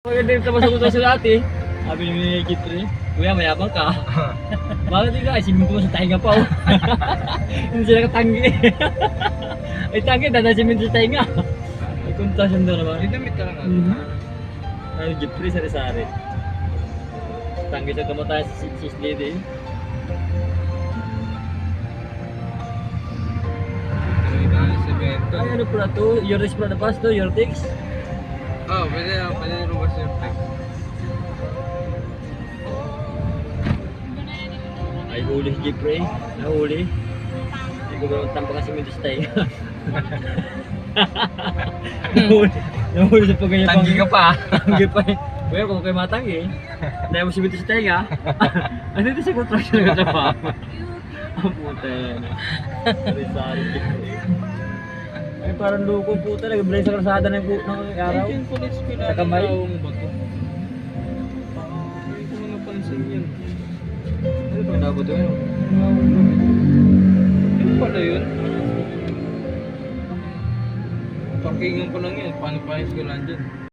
Pagdating sa masakot sa dati, sabi ni Kitri, kuya mayabang ka. Bakit di ka? Siminto mo sa tainga pa oh. Hindi sila katanggi. Ay tanggi, dada siminto sa tainga. Ay kontasyon doon naman. Dinamit ka lang. Ay Kitri sari-sari. Tanggi sa kamatay sa sislidi. Ay ano pala to? Your risk pala na pass to? Your takes? Oh, pwede lumabas yung text. Ay huli si Jeffrey. Nahuli. Hindi ko ba tampak kasi minto sa tainga. Nahuli sa pagayabang. Tanggi ka pa. Tanggi pa eh. Kuya kung kayo matanggi, dahil mo si minto sa tainga. Ano ito sa construction na trabaho? Ang puta yan. Sari-sari Jeffrey. Ay parang loko po talaga. Bilay sa kalsada ng araw. Yung police ko Sa kamay. ba ito? Hindi ko na napansin yan. Ano ba dapat doon? Yun pala yun. Parkingan ko lang yan. Paano pa yung eskwelahan dyan?